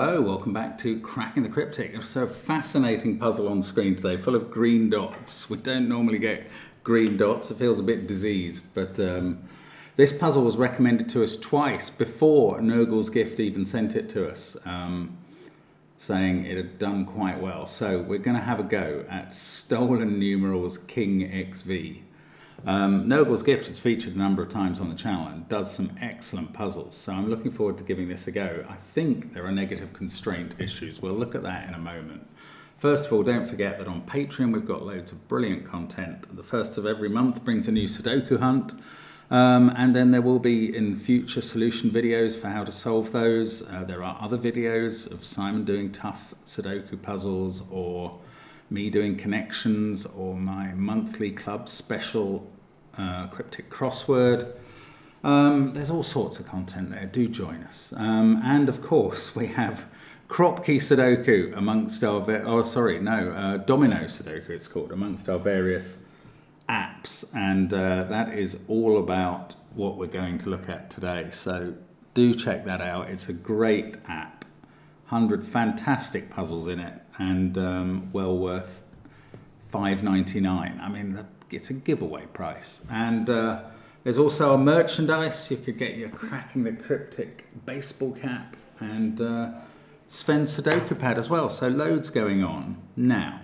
Hello, welcome back to Cracking the Cryptic. It's a fascinating puzzle on screen today, full of green dots. We don't normally get green dots, it feels a bit diseased, but this puzzle was recommended to us twice before Nurgle's Gift even sent it to us, saying it had done quite well. So we're going to have a go at Stolen Numerals King XV. Nurgle's Gift has featured a number of times on the channel and does some excellent puzzles, so I'm looking forward to giving this a go. I think there are negative constraint issues. We'll look at that in a moment. First of all, don't forget that on Patreon we've got loads of brilliant content. The first of every month brings a new Sudoku hunt, and then there will be in future solution videos for how to solve those. There are other videos of Simon doing tough Sudoku puzzles, or me doing connections, or my monthly club special cryptic crossword. There's all sorts of content there, do join us. And of course we have Cryptic Sudoku amongst our, Domino Sudoku it's called, amongst our various apps, and that is all about what we're going to look at today. So do check that out, it's a great app, 100 fantastic puzzles in it, and well worth $5.99. I mean, it's a giveaway price. And there's also a merchandise. You could get your Cracking the Cryptic baseball cap and Sven's SUDOKU pad as well. So loads going on. Now,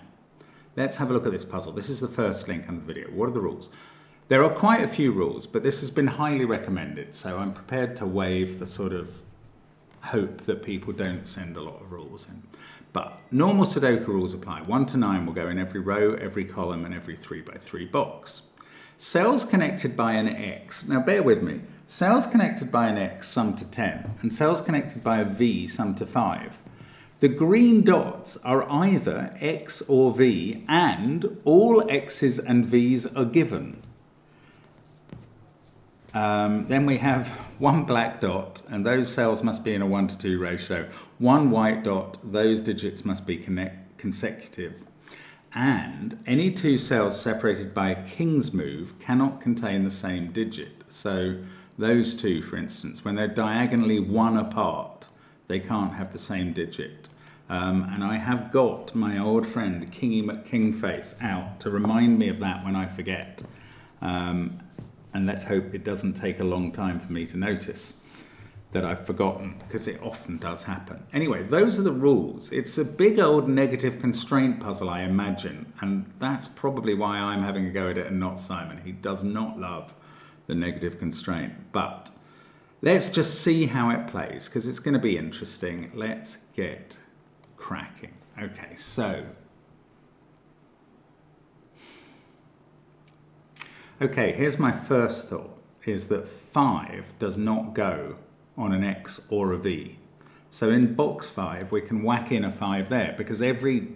let's have a look at this puzzle. This is the first link on the video. What are the rules? There are quite a few rules, but this has been highly recommended, so I'm prepared to waive the sort of hope that people don't send a lot of rules in. But normal Sudoku rules apply. 1 to 9 will go in every row, every column, and every 3x3 box. Cells connected by an X. Now bear with me. Cells connected by an X sum to 10, and cells connected by a V sum to 5. The green dots are either X or V, and all X's and V's are given. Then we have one black dot, and those cells must be in a 1 to 2 ratio. One white dot, those digits must be consecutive. And any two cells separated by a king's move cannot contain the same digit. So those two, for instance, when they're diagonally 1 apart, they can't have the same digit. And I have got my old friend Kingy McKingface out to remind me of that when I forget. And let's hope it doesn't take a long time for me to notice that I've forgotten, because it often does happen. Anyway, those are the rules. It's a big old negative constraint puzzle, I imagine, and that's probably why I'm having a go at it and not Simon. He does not love the negative constraint, but let's just see how it plays, because it's going to be interesting. Let's get cracking. Okay, so okay, here's my first thought, is that 5 does not go on an X or a V. So in box 5, we can whack in a 5 there, because every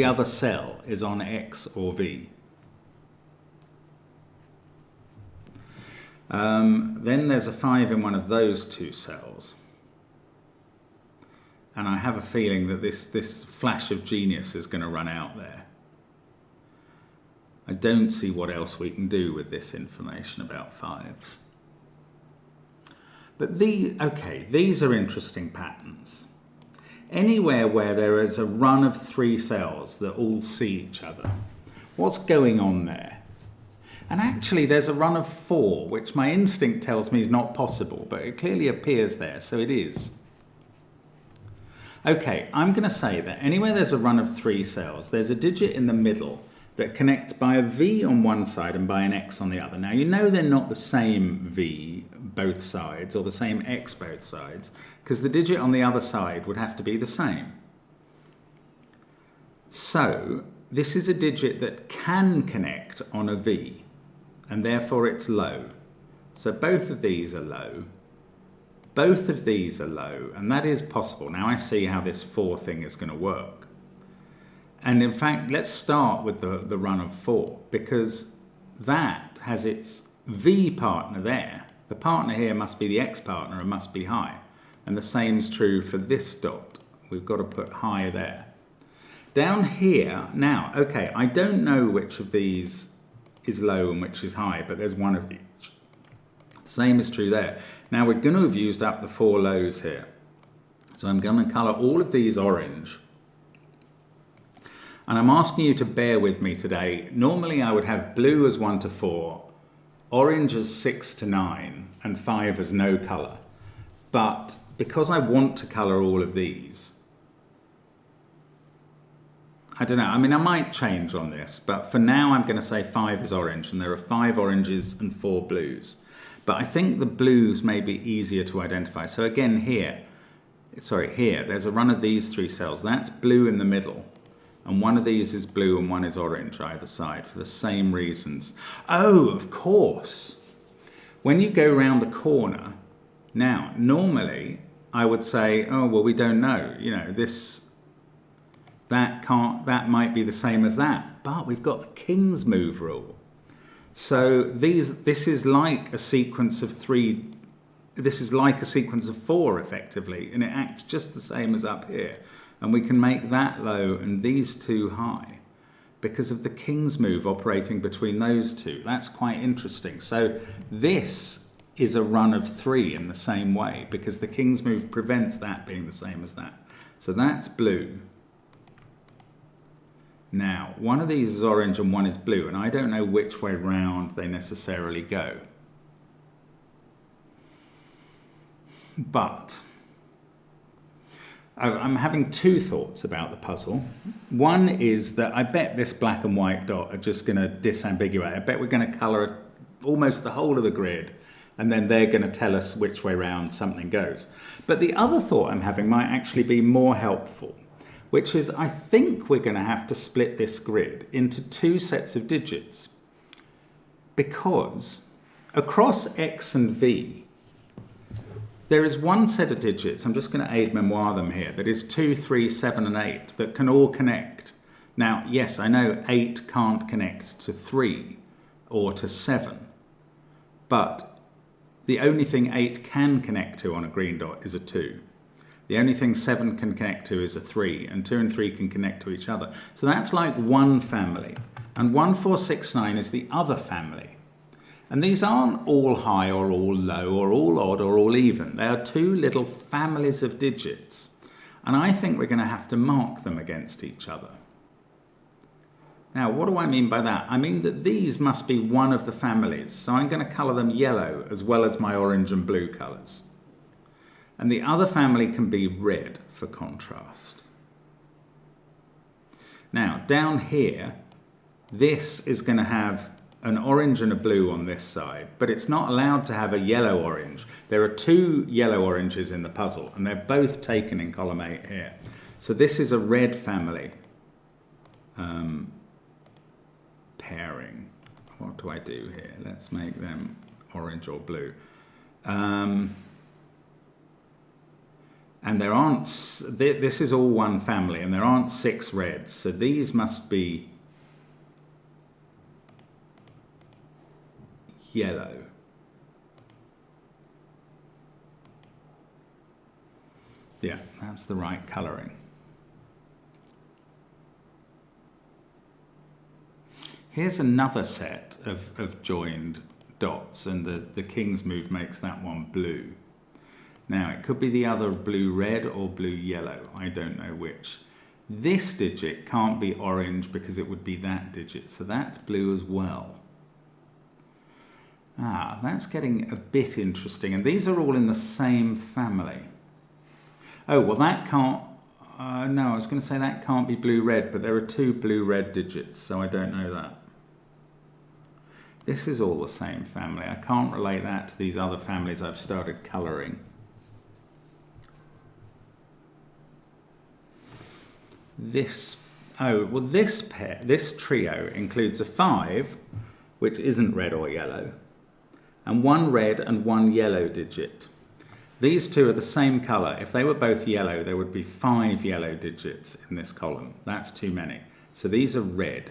other cell is on X or V. Then there's a 5 in one of those two cells. And I have a feeling that this flash of genius is going to run out there. I don't see what else we can do with this information about 5s. But these are interesting patterns. Anywhere where there is a run of 3 cells that all see each other, what's going on there? And actually there's a run of 4, which my instinct tells me is not possible, but it clearly appears there, so it is. Okay, I'm going to say that anywhere there's a run of 3 cells, there's a digit in the middle that connects by a V on one side and by an X on the other. Now, you know they're not the same V both sides or the same X both sides, because the digit on the other side would have to be the same. So this is a digit that can connect on a V, and therefore it's low. So both of these are low. Both of these are low, and that is possible. Now I see how this 4 thing is going to work. And in fact, let's start with the run of 4, because that has its V partner there. The partner here must be the X partner and must be high. And the same is true for this dot. We've got to put high there. Down here, now, okay, I don't know which of these is low and which is high, but there's one of each. The same is true there. Now we're going to have used up the 4 lows here. So I'm going to colour all of these orange. And I'm asking you to bear with me today. Normally I would have blue as 1 to 4, orange as 6 to 9, and 5 as no colour. But because I want to colour all of these, I don't know, I mean I might change on this, but for now I'm going to say 5 is orange, and there are 5 oranges and 4 blues. But I think the blues may be easier to identify. So again here, there's a run of these 3 cells. That's blue in the middle. And one of these is blue and one is orange either side for the same reasons. Oh, of course. When you go around the corner, now, normally I would say, oh, well, we don't know. You know, that might be the same as that. But we've got the King's Move rule. So this is like a sequence of 3. This is like a sequence of 4, effectively, and it acts just the same as up here. And we can make that low and these 2 high because of the King's Move operating between those 2. That's quite interesting. So this is a run of 3 in the same way because the King's Move prevents that being the same as that. So that's blue. Now, one of these is orange and one is blue, and I don't know which way round they necessarily go. But I'm having 2 thoughts about the puzzle. One is that I bet this black and white dot are just going to disambiguate. I bet we're going to colour almost the whole of the grid, and then they're going to tell us which way round something goes. But the other thought I'm having might actually be more helpful, which is I think we're going to have to split this grid into 2 sets of digits, because across X and V, there is one set of digits, I'm just going to aid memoir them here, that is 2, 3, 7 and 8 that can all connect. Now, yes, I know 8 can't connect to 3 or to 7, but the only thing 8 can connect to on a green dot is a 2. The only thing 7 can connect to is a 3, and 2 and 3 can connect to each other. So that's like one family, and 1, 4, 6, 9 is the other family. And these aren't all high or all low or all odd or all even. They are 2 little families of digits. And I think we're going to have to mark them against each other. Now, what do I mean by that? I mean that these must be one of the families. So I'm going to colour them yellow as well as my orange and blue colours. And the other family can be red for contrast. Now, down here, this is going to have an orange and a blue on this side, but it's not allowed to have a yellow orange. There are 2 yellow oranges in the puzzle, and they're both taken in column 8 here. So this is a red family pairing. What do I do here? Let's make them orange or blue. And there aren't, this is all one family, and there aren't 6 reds, so these must be yellow. Yeah, that's the right colouring. Here's another set of joined dots, and the King's Move makes that one blue. Now, it could be the other blue-red or blue-yellow. I don't know which. This digit can't be orange because it would be that digit, so that's blue as well. Ah, that's getting a bit interesting, and these are all in the same family. Oh, well that can't, no, I was going to say that can't be blue-red, but there are 2 blue-red digits, so I don't know that. This is all the same family. I can't relate that to these other families I've started colouring. This, oh, well this pair, this trio includes a 5, which isn't red or yellow, and 1 red and 1 yellow digit. These 2 are the same colour. If they were both yellow, there would be 5 yellow digits in this column. That's too many. So these are red.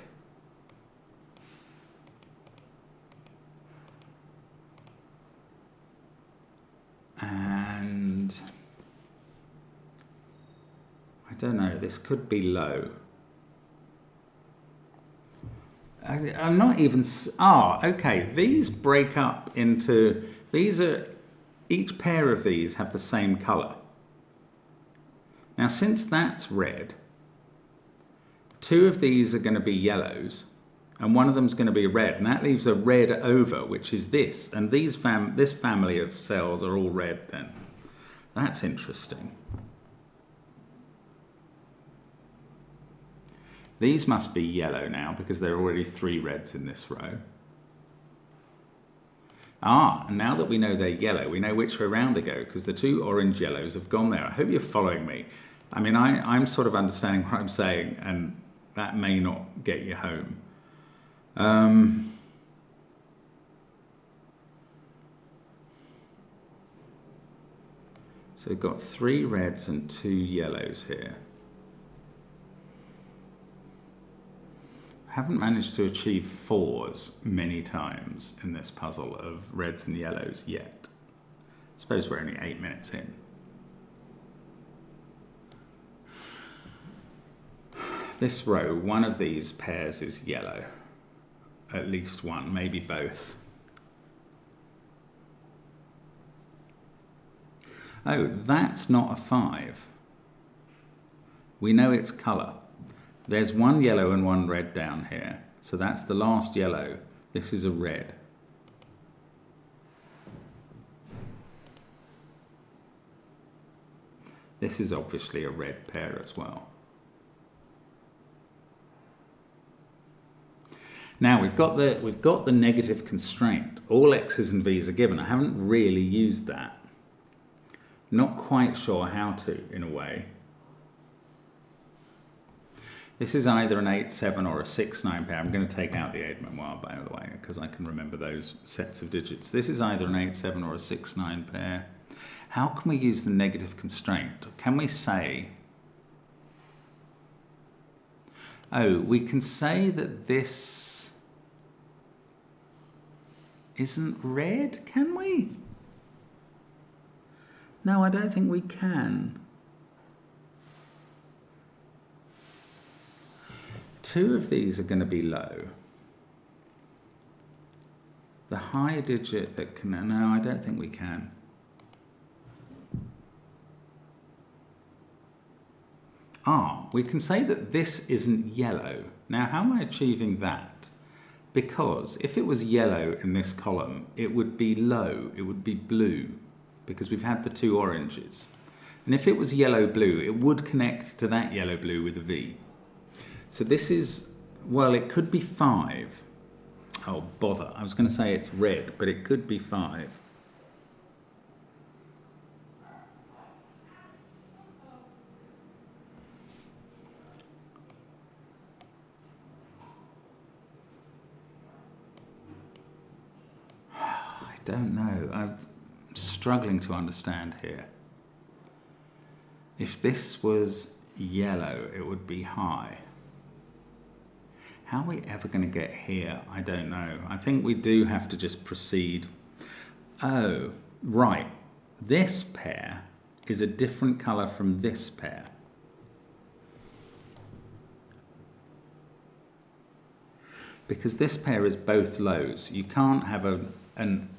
And I don't know, this could be low. I'm not even, okay, these break up into, these are, each pair of these have the same colour. Now, since that's red, 2 of these are going to be yellows, and one of them is going to be red, and that leaves a red over, which is this, and this family of cells are all red then. That's interesting. These must be yellow now because there are already 3 reds in this row. Ah, and now that we know they're yellow, we know which way around to go because the 2 orange yellows have gone there. I hope you're following me. I mean, I'm sort of understanding what I'm saying, and that may not get you home. So we've got 3 reds and 2 yellows here. Haven't managed to achieve 4s many times in this puzzle of reds and yellows yet. I suppose we're only 8 minutes in. This row, one of these pairs is yellow. At least one, maybe both. Oh, that's not a 5. We know its colour. There's 1 yellow and 1 red down here. So that's the last yellow. This is a red. This is obviously a red pair as well. Now we've got the negative constraint. All x's and v's are given. I haven't really used that. Not quite sure how to, in a way. This is either an 8-7 or a 6-9 pair. I'm going to take out the 8 memoir, by the way, because I can remember those sets of digits. This is either an 8-7 or a 6-9 pair. How can we use the negative constraint? Can we say... Oh, we can say that this isn't red, can we? No, I don't think we can. 2 of these are going to be low. The high digit that can... No, I don't think we can. Ah, we can say that this isn't yellow. Now, how am I achieving that? Because if it was yellow in this column, it would be low, it would be blue, because we've had the 2 oranges. And if it was yellow-blue, it would connect to that yellow-blue with a V. So this is, well, it could be 5. Oh, bother. I was going to say it's red, but it could be 5. I don't know. I'm struggling to understand here. If this was yellow, it would be high. How are we ever going to get here? I don't know. I think we do have to just proceed. Oh, right. This pair is a different colour from this pair. Because this pair is both lows. You can't have an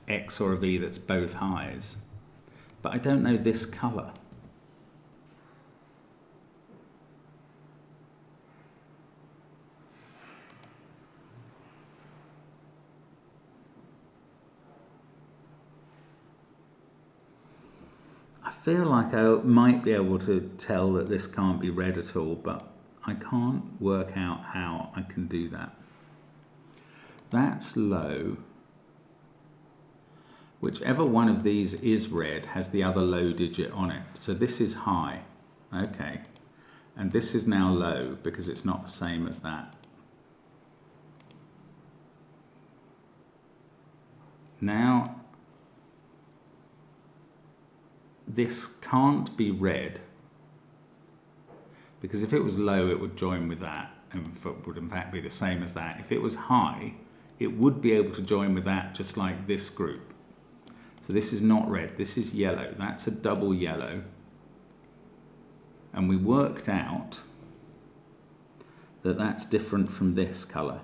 X or a V that's both highs. But I don't know this colour. I feel like I might be able to tell that this can't be red at all, but I can't work out how I can do that. That's low. Whichever one of these is red has the other low digit on it. So this is high. Okay. And this is now low because it's not the same as that. Now, this can't be red because if it was low it would join with that and it would in fact be the same as that. If it was high it would be able to join with that just like this group. So this is not red, this is yellow. That's a double yellow. And we worked out that that's different from this colour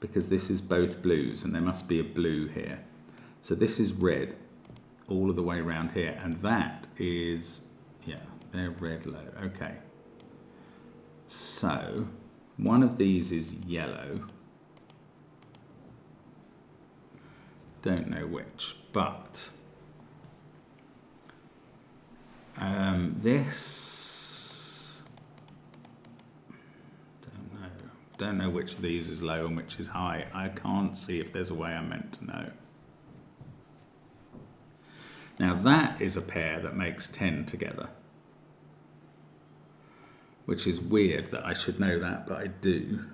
because this is both blues and there must be a blue here. So this is red all of the way around here, and that is Yeah, they're red low. Okay. So one of these is yellow. Don't know which, but this, don't know which of these is low and which is high. I can't see if there's a way I'm meant to know. Now that is a pair that makes 10 together, which is weird that I should know that, but I do.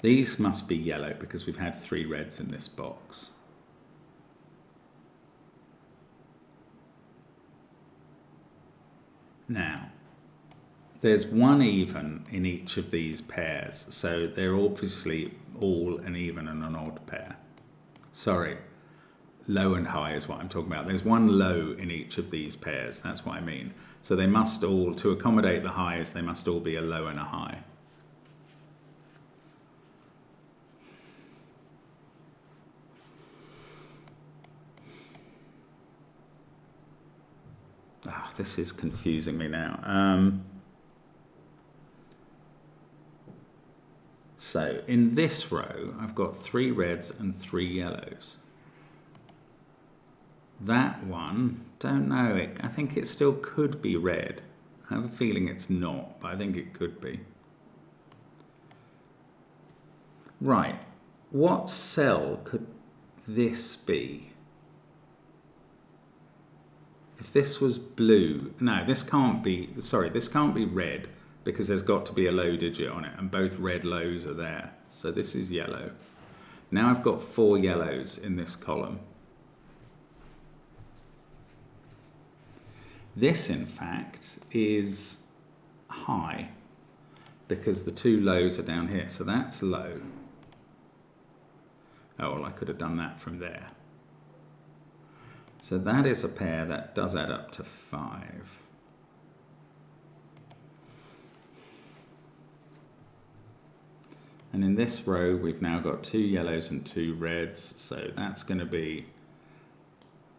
These must be yellow because we've had 3 reds in this box. Now, there's one even in each of these pairs, so they're obviously all an even and an odd pair. Sorry, low and high is what I'm talking about. There's one low in each of these pairs, that's what I mean. So they must all, to accommodate the highs, they must all be a low and a high. Oh, this is confusing me now. So in this row, I've got 3 reds and 3 yellows. That one, don't know, I think it still could be red. I have a feeling it's not, but I think it could be. Right, what cell could this be? If this was blue, no, this can't be, sorry, this can't be red because there's got to be a low digit on it and both red lows are there. So this is yellow. Now I've got 4 yellows in this column. This, in fact, is high because the 2 lows are down here. So that's low. Oh, well, I could have done that from there. So that is a pair that does add up to 5. And in this row, we've now got 2 yellows and 2 reds. So that's going to be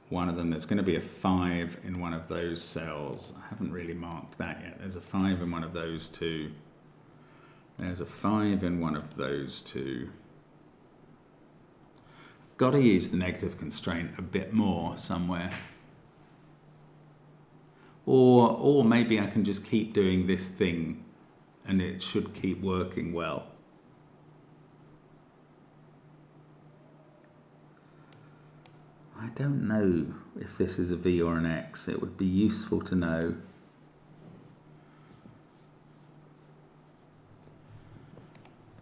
one of them. There's going to be a 5 in one of those cells. I haven't really marked that yet. There's a 5 in one of those 2. There's a 5 in one of those 2. Got to use the negative constraint a bit more somewhere. Or maybe I can just keep doing this thing and it should keep working well. I don't know if this is a V or an X. It would be useful to know.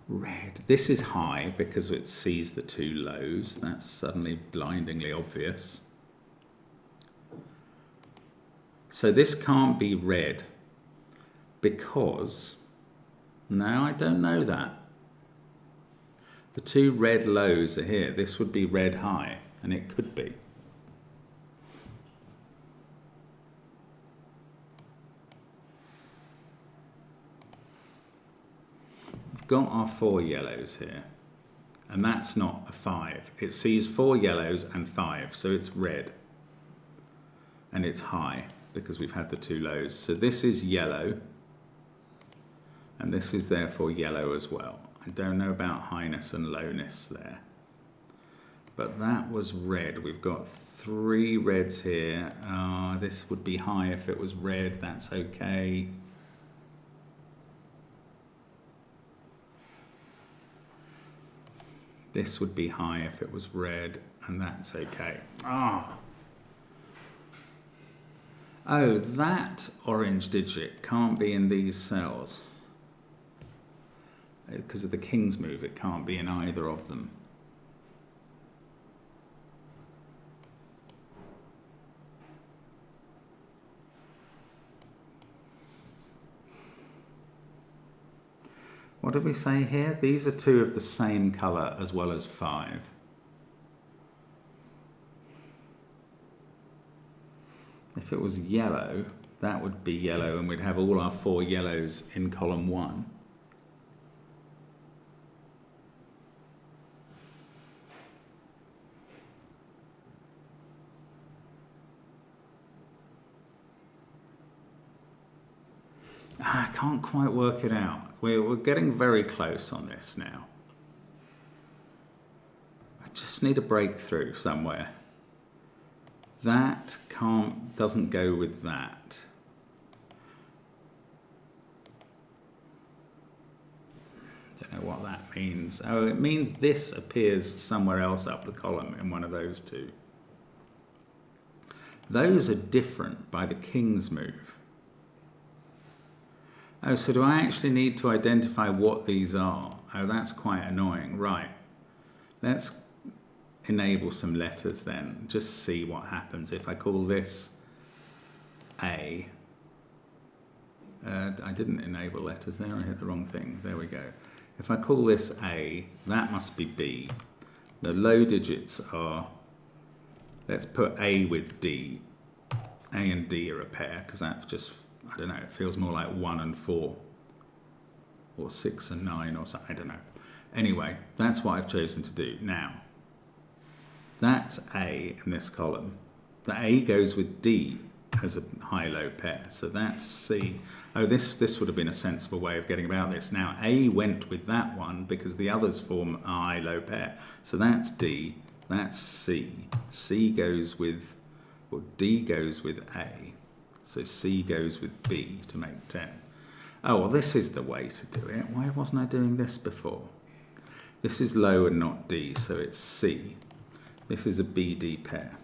Red. This is high because it sees the 2 lows. That's suddenly blindingly obvious. So this can't be red because, no, I don't know that. The 2 red lows are here. This would be red high, and it could be. Got our 4 yellows here, and that's not a 5. It sees 4 yellows and 5, so it's red, and it's high because we've had the 2 lows. So this is yellow, and this is therefore yellow as well. I don't know about highness and lowness there, but that was red. We've got 3 reds here. This would be high if it was red. That's okay. This would be high if it was red, and that's okay. Oh, that orange digit can't be in these cells. Because of the king's move, it can't be in either of them. What did we say here? These are 2 of the same colour as well as 5. If it was yellow, that would be yellow, and we'd have all our 4 yellows in column 1. I can't quite work it out. We're getting very close on this now. I just need a breakthrough somewhere. That doesn't go with that. Don't know what that means. Oh, it means this appears somewhere else up the column in one of those two. Those are different by the king's move. Oh, so do I actually need to identify what these are? Oh, that's quite annoying. Right. Let's enable some letters then. Just see what happens if I call this A. I didn't enable letters there. I hit the wrong thing. There we go. If I call this A, that must be B. The low digits are, let's put A with D. A and D are a pair because that's just, I don't know, it feels more like 1 and 4 or 6 and 9 or something, I don't know. Anyway, that's what I've chosen to do. Now, that's A in this column. The A goes with D as a high-low pair, so that's C. Oh, this would have been a sensible way of getting about this. Now, A went with that one because the others form a high-low pair. So that's D, that's C. C goes with, well, D goes with A. So C goes with B to make 10. Oh, well, this is the way to do it. Why wasn't I doing this before? This is low and not D, so it's C. This is a BD pair.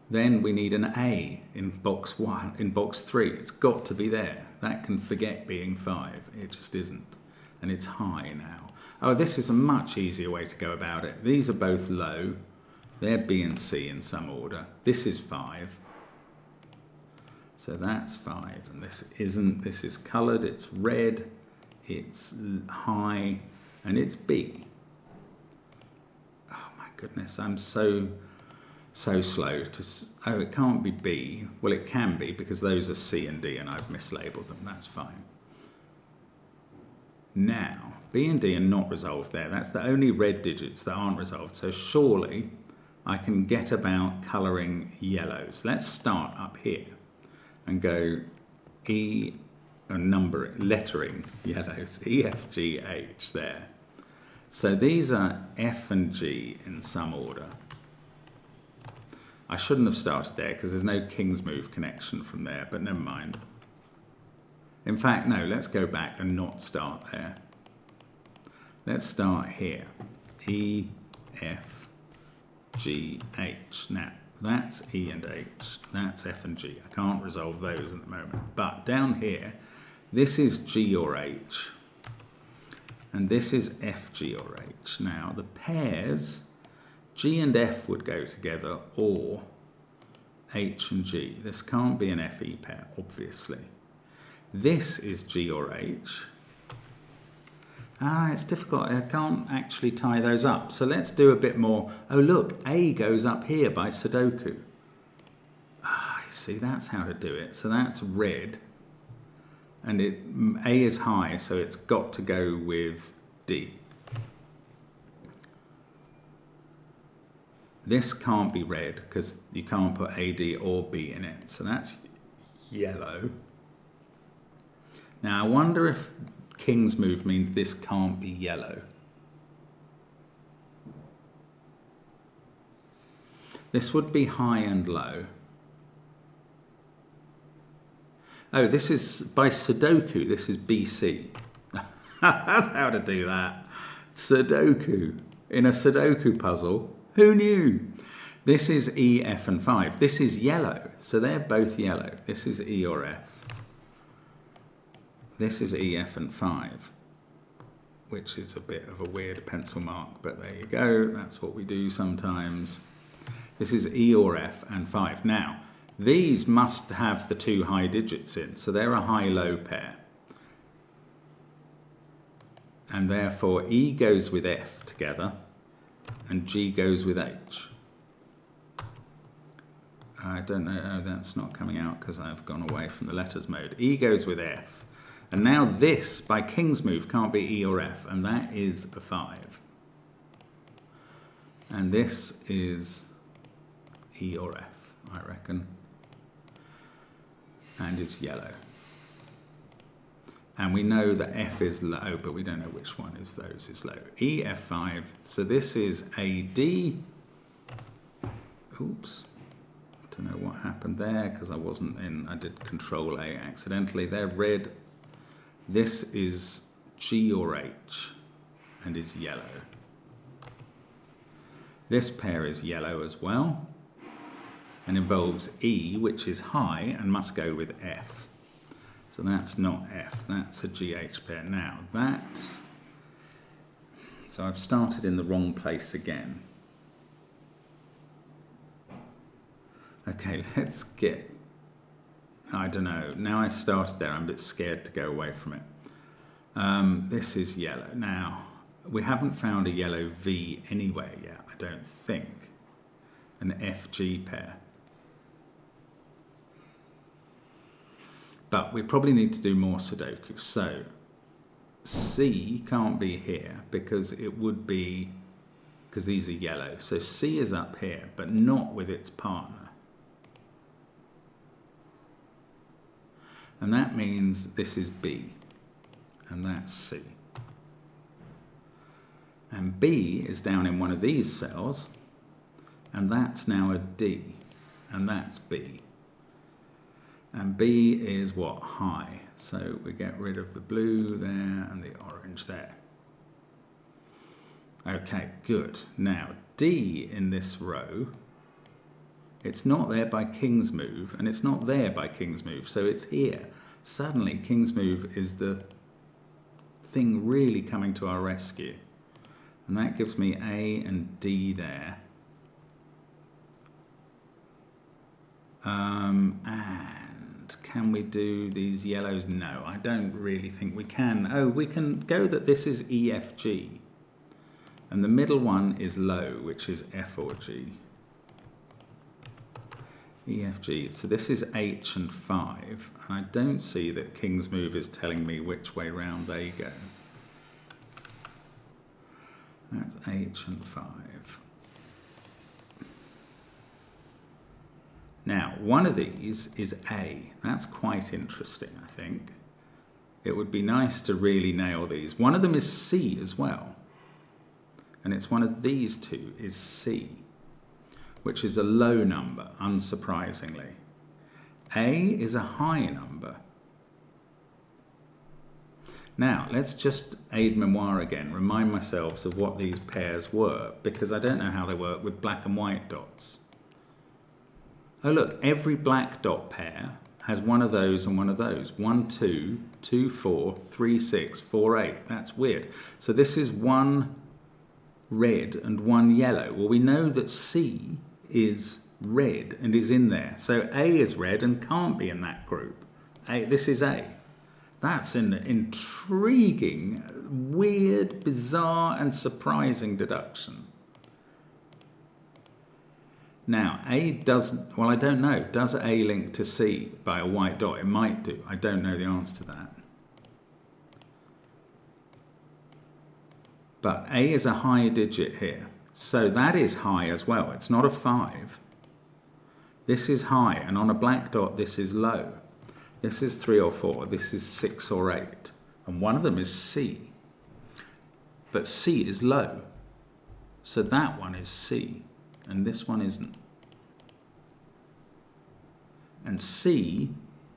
Then we need an A in box 1, in box 3. It's got to be there. That can forget being 5. It just isn't. And it's high now. Oh, this is a much easier way to go about it. These are both low. They're B and C in some order. This is 5. So that's 5. And this isn't. This is coloured. It's red. It's high. And it's B. Oh my goodness. I'm so slow to, oh, it can't be B. Well, it can be because those are C and D and I've mislabeled them. That's fine. Now, B and D are not resolved there. That's the only red digits that aren't resolved. So surely I can get about colouring yellows. Let's start up here and go E, numbering, lettering yellows, E, F, G, H there. So these are F and G in some order. I shouldn't have started there because there's no king's move connection from there, but never mind. In fact, no, let's go back and not start there. Let's start here. E, F, G, H. Now, that's E and H. That's F and G. I can't resolve those at the moment. But down here, this is G or H. And this is F, G or H. Now, the pairs, G and F would go together, or H and G. This can't be an FE pair, obviously. This is G or H. It's difficult. I can't actually tie those up. So let's do a bit more. Oh, look, A goes up here by Sudoku. You see, that's how to do it. So that's red. And A is high, so it's got to go with D. This can't be red because you can't put AD or B in it. So that's yellow. Now I wonder if king's move means this can't be yellow. This would be high and low. Oh, this is by Sudoku. This is BC. That's how to do that. Sudoku. In a Sudoku puzzle. Who knew? This is E, F, and 5. This is yellow, so they're both yellow. This is E or F. This is E, F, and 5, which is a bit of a weird pencil mark, but there you go. That's what we do sometimes. This is E or F and 5. Now, these must have the 2 high digits in, so they're a high-low pair. And therefore, E goes with F together, and G goes with H. I don't know, oh, that's not coming out because I've gone away from the letters mode. E goes with F. And now this, by king's move, can't be E or F, and that is a 5. And this is E or F, I reckon. and is yellow. And we know that F is low, but we don't know which one of those is low. E, F5, so this is a D. Oops, don't know what happened there because I did Control A accidentally. They're red. This is G or H and is yellow. This pair is yellow as well and involves E, which is high and must go with F. So that's not F, that's a GH pair. Now that, so I've started in the wrong place again. Okay, let's get, I don't know, now I started there, I'm a bit scared to go away from it. This is yellow. Now, we haven't found a yellow V anywhere yet, I don't think. An FG pair. But we probably need to do more Sudoku. So C can't be here because it would be, because these are yellow. So C is up here, but not with its partner. And that means this is B, and that's C. And B is down in one of these cells, and that's now a D, and that's B. And B is what? High. So we get rid of the blue there and the orange there. Okay, good. Now D in this row, it's not there by King's move, and it's not there by King's move, so it's here. Suddenly King's move is the thing really coming to our rescue. And that gives me A and D there. And can we do these yellows? No, I don't really think we can. Oh, we can go that this is E, F, G. And the middle one is low, which is F or G. E, F, G. So this is H and 5. And I don't see that King's move is telling me which way round they go. That's H and 5. Now, one of these is A. That's quite interesting, I think. It would be nice to really nail these. One of them is C as well. And it's one of these two is C, which is a low number, unsurprisingly. A is a high number. Now, let's just aid memoire again, remind myself of what these pairs were, because I don't know how they work with black and white dots. Oh look, every black dot pair has one of those and one of those. 1, 2, 2, 4, 3, 6, 4, 8. That's weird. So this is one red and one yellow. Well, we know that C is red and is in there. So A is red and can't be in that group. This is A. That's an intriguing, weird, bizarre and surprising deduction. Now, A does, well, I don't know. Does A link to C by a white dot? It might do. I don't know the answer to that. But A is a high digit here. So that is high as well. It's not a 5. This is high, and on a black dot, this is low. This is 3 or 4. This is 6 or 8. And one of them is C. But C is low. So that one is C. And this one isn't. And C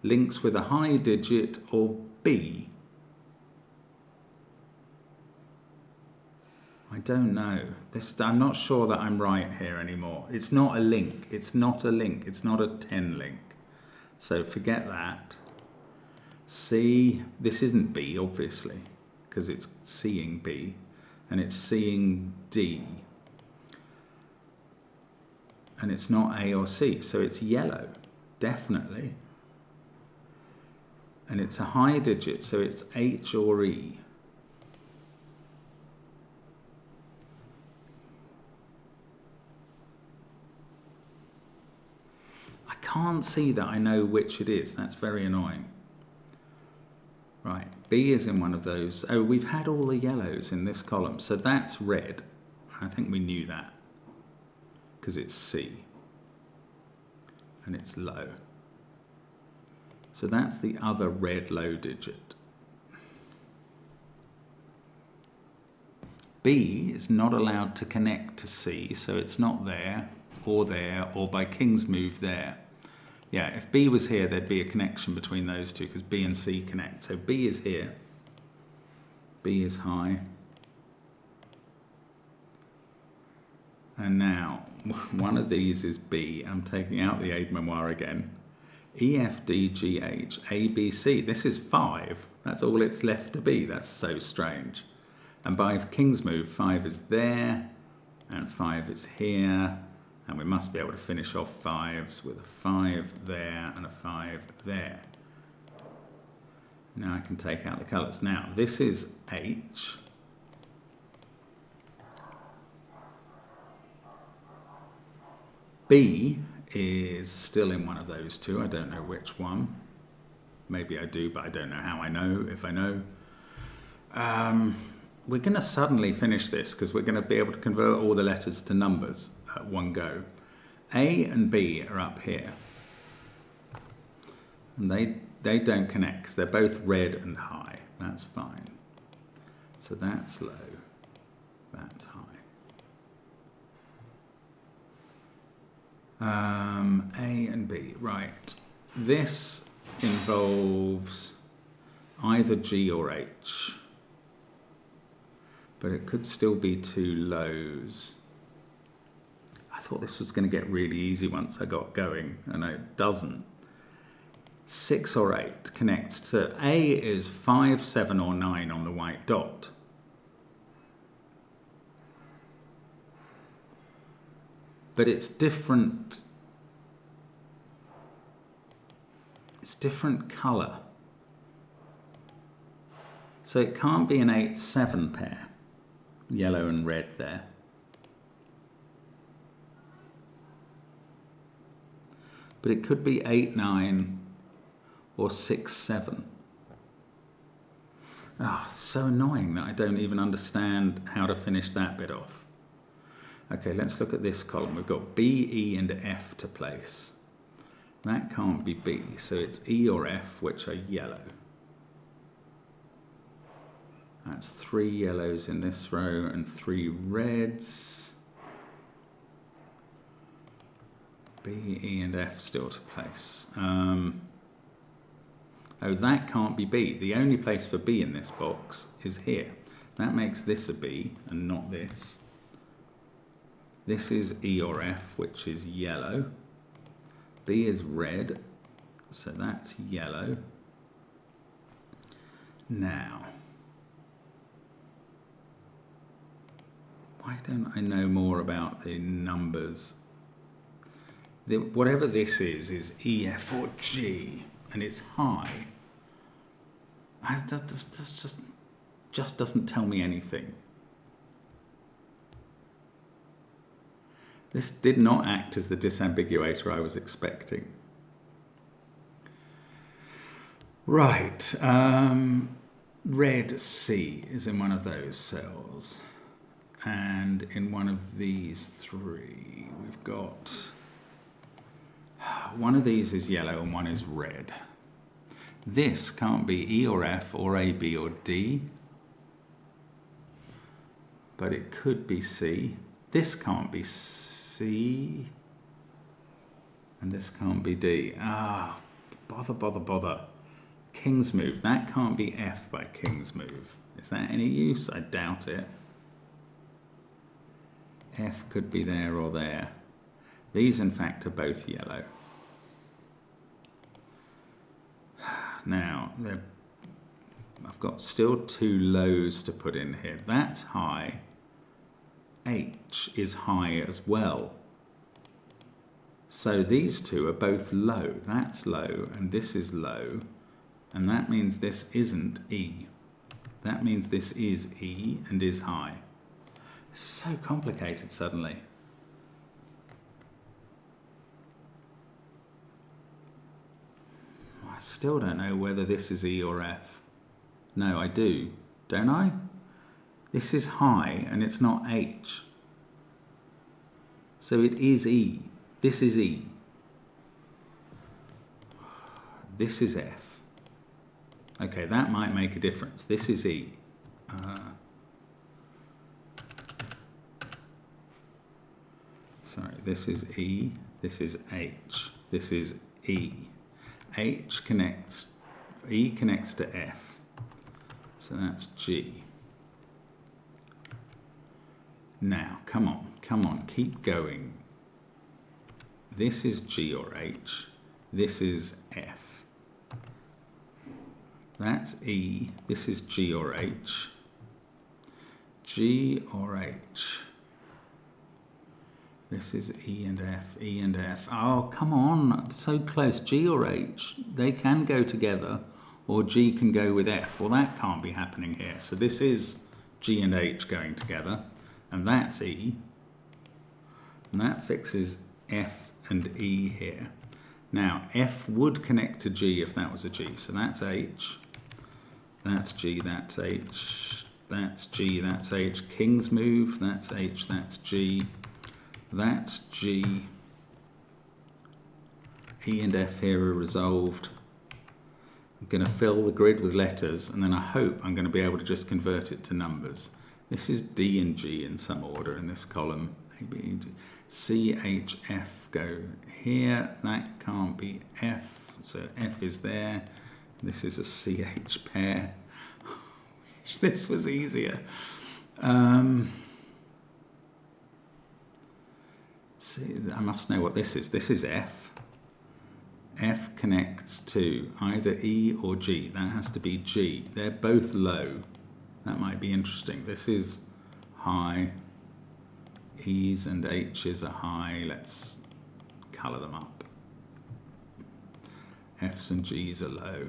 links with a high digit or B. I don't know. I'm not sure that I'm right here anymore. It's not a link. It's not a link. It's not a 10 link. So forget that. C, this isn't B, obviously, because it's seeing B, and it's seeing D. And it's not A or C, so it's yellow, definitely. And it's a high digit, so it's H or E. I can't see that I know which it is. That's very annoying. Right, B is in one of those. Oh, we've had all the yellows in this column, so that's red. I think we knew that, because it's C, and it's low. So that's the other red low digit. B is not allowed to connect to C, so it's not there, or by king's move there. Yeah, if B was here, there'd be a connection between those two, because B and C connect. So B is here. B is high. And now, one of these is B. I'm taking out the aide-memoire again. E, F, D, G, H, A, B, C. This is 5. That's all it's left to be. That's so strange. And by king's move, 5 is there, and 5 is here, and we must be able to finish off 5s with a 5 there and a 5 there. Now I can take out the colours. Now, this is H. B is still in one of those two. I don't know which one. Maybe I do, but I don't know how I know, if I know. We're going to suddenly finish this because we're going to be able to convert all the letters to numbers at one go. A and B are up here. And they don't connect because they're both red and high. That's fine. So that's low. That's high. A and B, right. This involves either G or H. But it could still be two lows. I thought this was going to get really easy once I got going, and it doesn't. 6 or 8 connects to A is 5, 7 or 9 on the white dot. But it's different. It's different colour. So it can't be an 8-7 pair. Yellow and red there. But it could be 8-9 or 6-7. Ah, it's so annoying that I don't even understand how to finish that bit off. Okay, let's look at this column. We've got B, E and F to place. That can't be B, so it's E or F, which are yellow. That's 3 yellows in this row and 3 reds. B, E and F still to place. Oh, that can't be B. The only place for B in this box is here. That makes this a B and not this. This is E or F, which is yellow. B is red, so that's yellow. Now, why don't I know more about the numbers? Whatever this is E, F or G, and it's high. That just doesn't tell me anything. This did not act as the disambiguator I was expecting. Right, red C is in one of those cells. And in one of these 3, we've got, one of these is yellow and one is red. This can't be E or F or A, B or D, but it could be C. This can't be C, and this can't be D. Ah, bother. King's move, that can't be F by king's move. Is that any use? I doubt it. F could be there or there. These, in fact, are both yellow. Now, I've got still 2 lows to put in here. That's high. H is high as well. So these 2 are both low. That's low, and this is low. And that means this isn't E. That means this is E and is high. It's so complicated suddenly. I still don't know whether this is E or F. No, I do, don't I? This is high and it's not H. So it is E. This is E. This is F. Okay, that might make a difference. This is E. Sorry, this is E, this is H, this is E. H connects, E connects to F. So that's G. Now, come on, keep going. This is G or H, this is F. That's E, this is G or H. G or H. This is E and F, E and F. Oh, come on, so close. G or H, they can go together, or G can go with F. Well, that can't be happening here. So this is G and H going together, and that's E. And that fixes F and E here. Now, F would connect to G if that was a G. So that's H, that's G, that's H, that's G, that's H. King's move, that's H, that's G. That's G. E and F here are resolved. I'm going to fill the grid with letters, and then I hope I'm going to be able to just convert it to numbers. This is D and G in some order in this column. A, B, D. C, H, F go here. That can't be F, so F is there. This is a CH pair. Wish this was easier. See, I must know what this is. This is F. F connects to either E or G. That has to be G. They're both low. That might be interesting. This is high. E's and H's are high. Let's colour them up. F's and G's are low.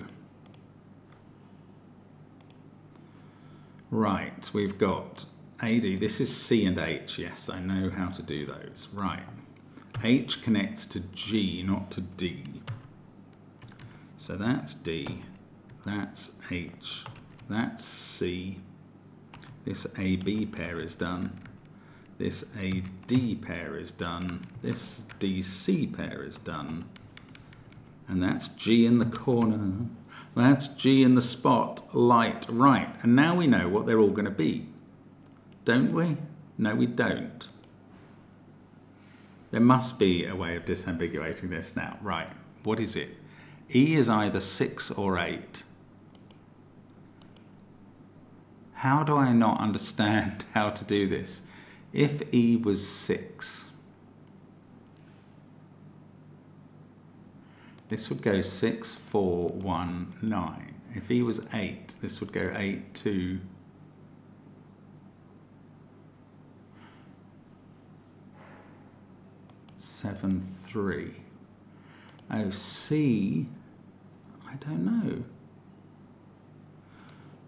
Right, we've got AD, this is C and H, yes, I know how to do those. Right, H connects to G, not to D. So that's D, that's H, that's C. This AB pair is done. This AD pair is done. This DC pair is done. And that's G in the corner. That's G in the spotlight. Right, and now we know what they're all going to be. Don't we? No, we don't. There must be a way of disambiguating this now. Right, what is it? E is either 6 or 8. How do I not understand how to do this? If E was 6, this would go 6, 4, 1, 9. If E was 8, this would go 8, 2, 7, 3. Oh, C, I don't know.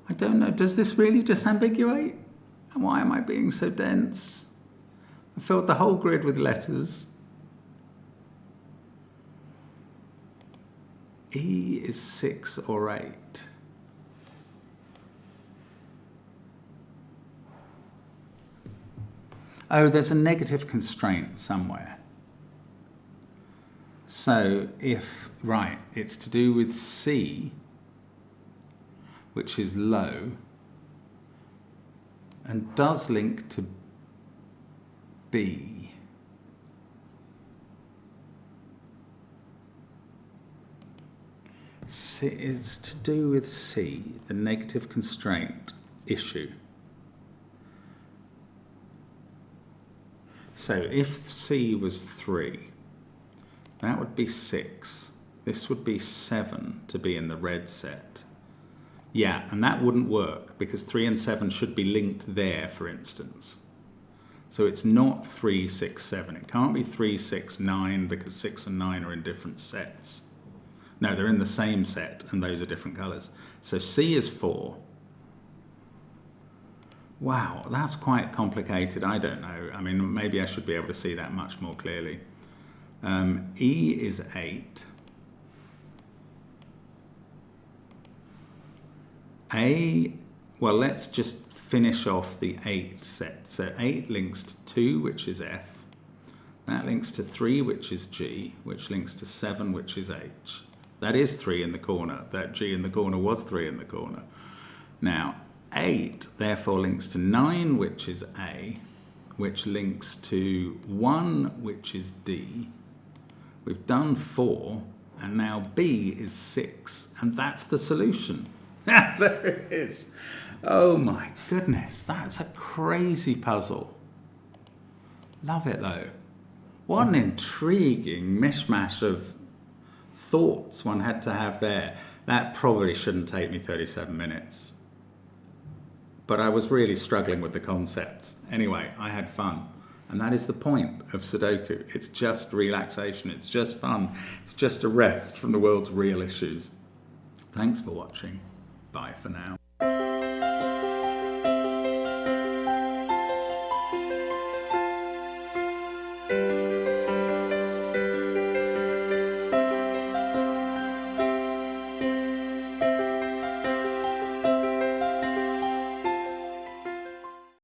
I don't know. Does this really disambiguate? And why am I being so dense? I filled the whole grid with letters. E is 6 or 8. Oh, there's a negative constraint somewhere. So if, right, it's to do with C, which is low, and does link to B. C is to do with C, the negative constraint issue. So if C was 3, that would be 6. This would be 7 to be in the red set. Yeah, and that wouldn't work because 3 and 7 should be linked there, for instance. So it's not 3, 6, 7. It can't be 3, 6, 9 because 6 and 9 are in different sets. No, they're in the same set and those are different colours. So C is 4. Wow, that's quite complicated. I don't know. I mean, maybe I should be able to see that much more clearly. E is 8. A, well, let's just finish off the 8 set. So 8 links to 2, which is F. That links to 3, which is G, which links to 7, which is H. That is 3 in the corner. That G in the corner was 3 in the corner. Now, 8 therefore links to 9, which is A, which links to 1, which is D. We've done 4, and now B is 6, and that's the solution. There it is. Oh my goodness, that's a crazy puzzle. Love it though. What an intriguing mishmash of thoughts one had to have there. That probably shouldn't take me 37 minutes. But I was really struggling with the concepts. Anyway, I had fun. And that is the point of Sudoku. It's just relaxation. It's just fun. It's just a rest from the world's real issues. Thanks for watching. Bye for now.